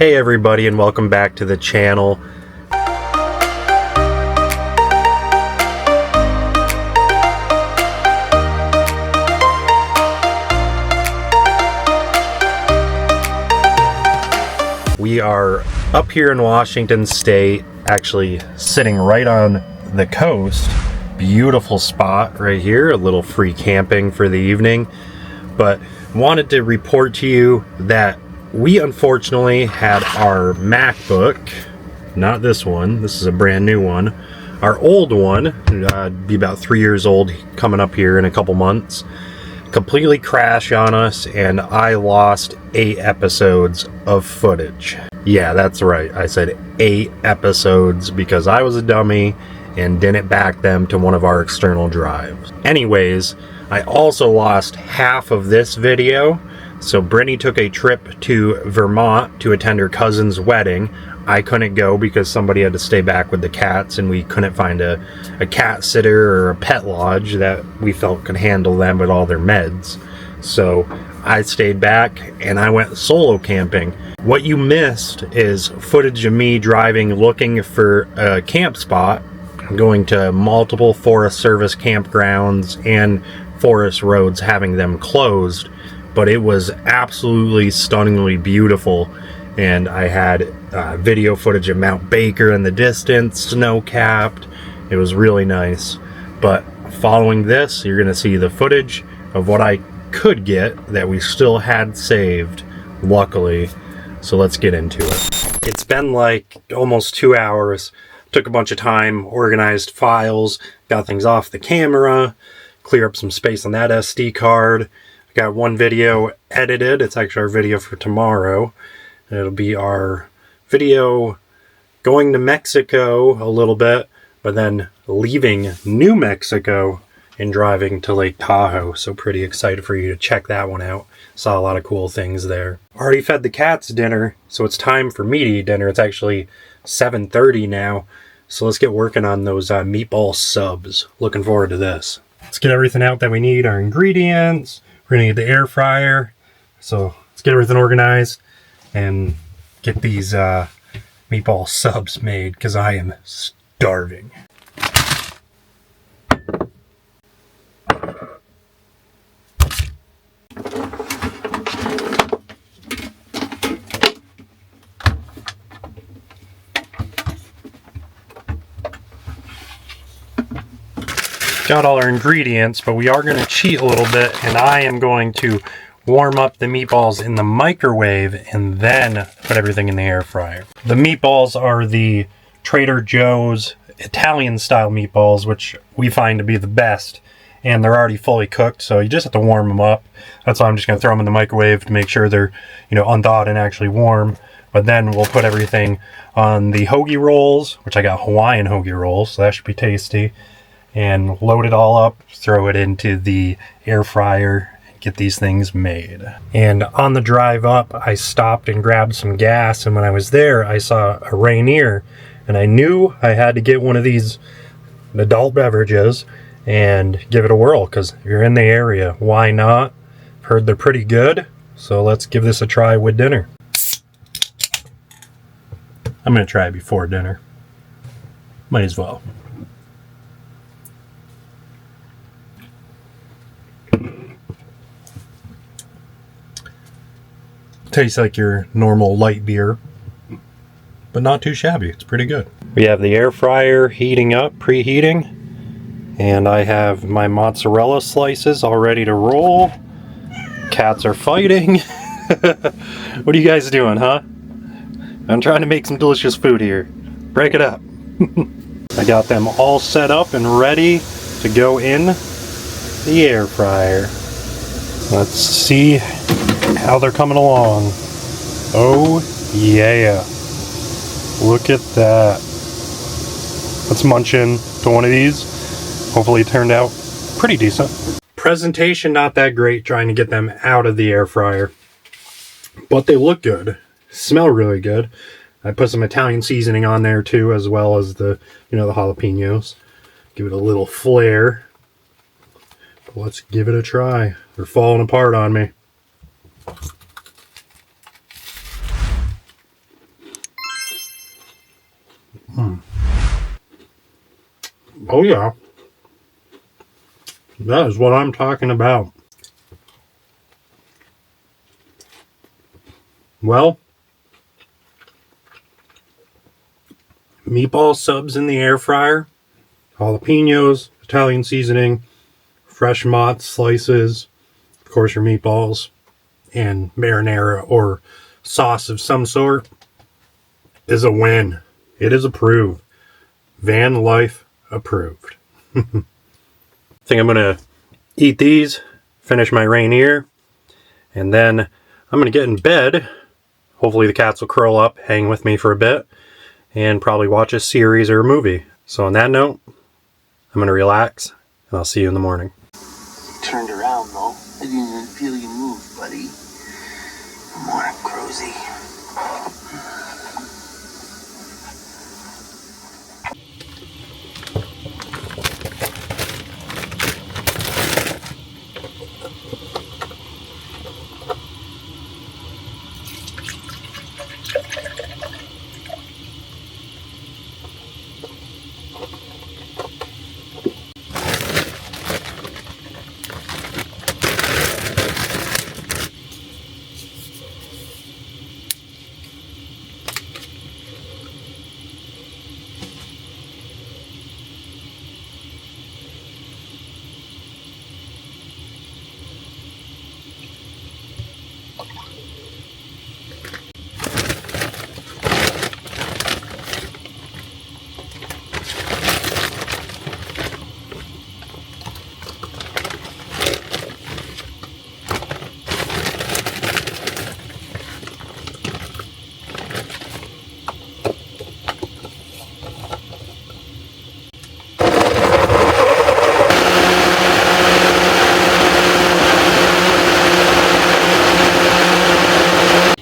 Hey everybody, and welcome back to the channel. We are up here in Washington State, actually sitting right on the coast. Beautiful spot right here, a little free camping for the evening. But wanted to report to you that we unfortunately had our MacBook, not this one, this is a brand new one, our old one, be about 3 years old, coming up here in a couple months, completely crash on us, and I lost 8 episodes of footage. Yeah, that's right, I said 8 episodes because I was a dummy and didn't back them to one of our external drives. Anyways, I also lost half of this video. So Brittany took a trip to Vermont to attend her cousin's wedding. I couldn't go because somebody had to stay back with the cats, and we couldn't find a cat sitter or a pet lodge that we felt could handle them with all their meds. So I stayed back and I went solo camping. What you missed is footage of me driving looking for a camp spot, going to multiple Forest Service campgrounds and forest roads, having them closed. But it was absolutely stunningly beautiful, and I had video footage of Mount Baker in the distance, snow-capped. It was really nice. But following this, you're gonna see the footage of what I could get that we still had saved, luckily. So let's get into it. It's been like almost 2 hours. Took a bunch of time, organized files, got things off the camera, clear up some space on that SD card. Got one video edited. It's actually our video for tomorrow. It'll be our video going to Mexico a little bit, but then leaving New Mexico and driving to Lake Tahoe. So pretty excited for you to check that one out. Saw a lot of cool things there. Already fed the cats dinner, so it's time for me to eat dinner. It's actually 7:30 now. So let's get working on those meatball subs. Looking forward to this. Let's get everything out that we need, our ingredients. We're gonna get the air fryer, so let's get everything organized and get these meatball subs made because I am starving. Got all our ingredients, but we are going to cheat a little bit, and I am going to warm up the meatballs in the microwave and then put everything in the air fryer. The meatballs are the Trader Joe's Italian style meatballs, which we find to be the best, and they're already fully cooked, so you just have to warm them up. That's why I'm just going to throw them in the microwave to make sure they're, unthawed and actually warm. But then we'll put everything on the hoagie rolls, which I got Hawaiian hoagie rolls, so that should be tasty. And load it all up, throw it into the air fryer, and get these things made. And on the drive up, I stopped and grabbed some gas, and when I was there, I saw a Rainier, and I knew I had to get one of these adult beverages and give it a whirl, because if you're in the area, why not? I've heard they're pretty good, so let's give this a try with dinner. I'm gonna try it before dinner. Might as well. Tastes like your normal light beer, but not too shabby. It's pretty good. We have the air fryer heating up, preheating, and I have my mozzarella slices all ready to roll. Cats are fighting. What are you guys doing, huh? I'm trying to make some delicious food here. Break it up. I got them all set up and ready to go in the air fryer. Let's see how they're coming along. Oh yeah, look at that. Let's munch in to one of these. Hopefully it turned out pretty decent. Presentation not that great, trying to get them out of the air fryer, but they look good, smell really good. I put some Italian seasoning on there too, as well as the the jalapenos. Give it a little flair. But let's give it a try. They're falling apart on me. Oh yeah. That is what I'm talking about. Well, meatball subs in the air fryer, jalapenos, Italian seasoning, fresh mozz slices, of course your meatballs, and marinara or sauce of some sort is a win. It is approved. Van life approved. I think I'm going to eat these, finish my Rainier, and then I'm going to get in bed. Hopefully the cats will curl up, hang with me for a bit, and probably watch a series or a movie. So on that note, I'm going to relax, and I'll see you in the morning. Turned around though. I didn't even feel you move, buddy. Morning, Cruzy.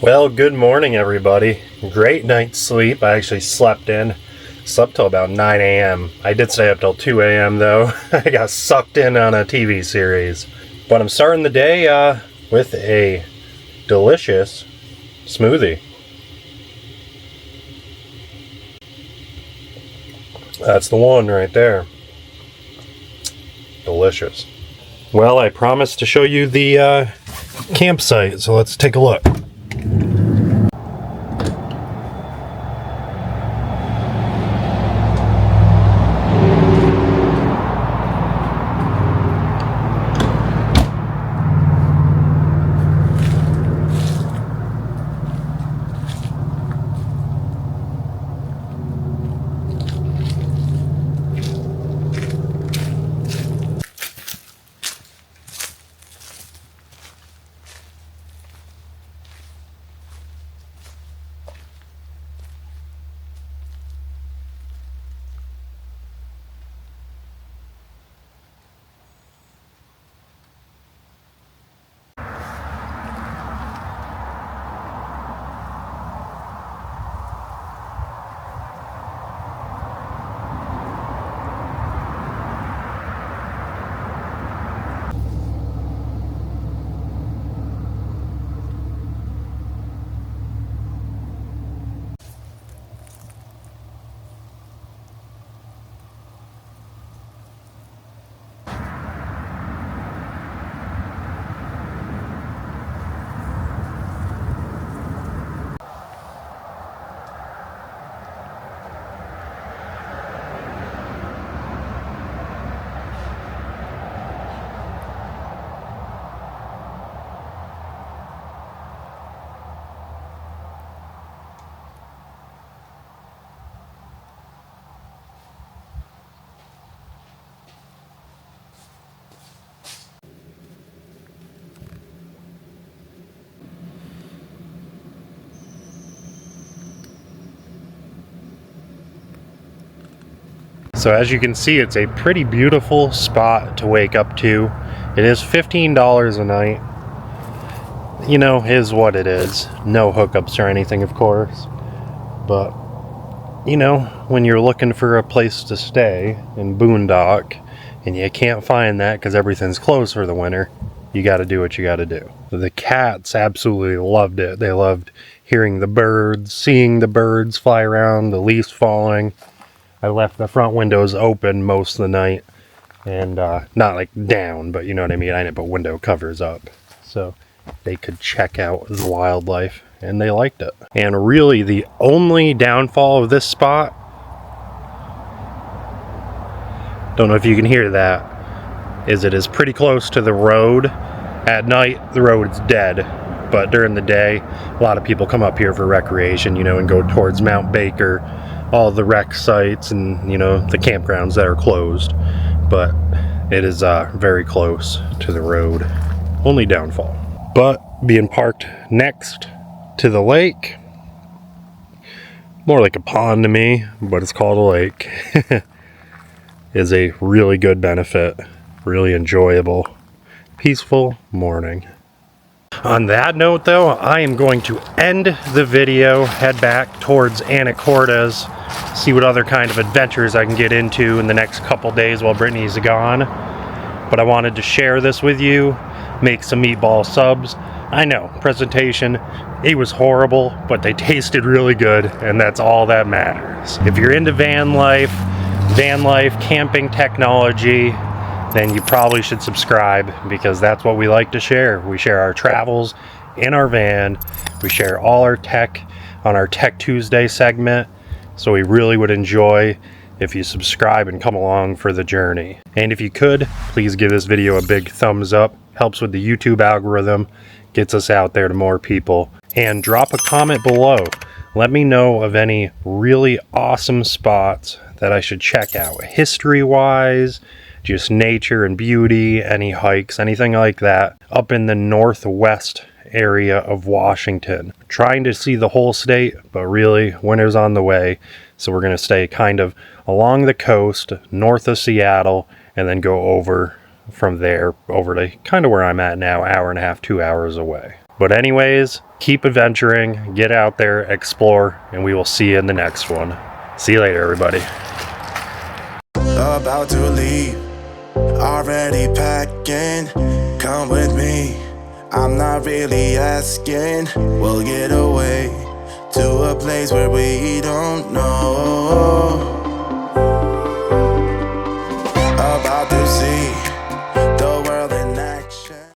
Well, good morning, everybody. Great night's sleep. I actually slept till about 9 a.m. I did stay up till 2 a.m. though. I got sucked in on a TV series. But I'm starting the day with a delicious smoothie. That's the one right there. Delicious. Well, I promised to show you the campsite, so let's take a look. So as you can see, it's a pretty beautiful spot to wake up to. It is $15 a night. You know, is what it is. No hookups or anything, of course. But, you know, when you're looking for a place to stay in Boondock, and you can't find that because everything's closed for the winter, you got to do what you got to do. The cats absolutely loved it. They loved hearing the birds, seeing the birds fly around, the leaves falling. I left the front windows open most of the night, and not like down, but you know what I mean. I didn't put window covers up, so they could check out the wildlife, and they liked it. And really the only downfall of this spot, don't know if you can hear that, is it is pretty close to the road. At night the road's dead, but during the day a lot of people come up here for recreation, you know, and go towards Mount Baker, all the rec sites, and you know, the campgrounds that are closed. But it is very close to the road. Only downfall. But being parked next to the lake, more like a pond to me, but it's called a lake, is a really good benefit. Really enjoyable, peaceful morning. On that note though, I am going to end the video, head back towards Anacortes, see what other kind of adventures I can get into in the next couple days while Brittany's gone. But I wanted to share this with you, make some meatball subs. I know, presentation, it was horrible, but they tasted really good, and that's all that matters. If you're into van life, camping technology, then you probably should subscribe, because that's what we like to share. We share our travels in our van. We share all our tech on our Tech Tuesday segment. So we really would enjoy if you subscribe and come along for the journey. And if you could, please give this video a big thumbs up. Helps with the YouTube algorithm, gets us out there to more people. And drop a comment below. Let me know of any really awesome spots that I should check out, history-wise, just nature and beauty, any hikes, anything like that, up in the northwest area of Washington. Trying to see the whole state, but really winter's on the way, so we're going to stay kind of along the coast, north of Seattle, and then go over from there over to kind of where I'm at now, hour and a half, 2 hours away. But anyways, keep adventuring, get out there, explore, and we will see you in the next one. See you later, everybody. About to leave, already packing, come with me, I'm not really asking, we'll get away to a place where we don't know.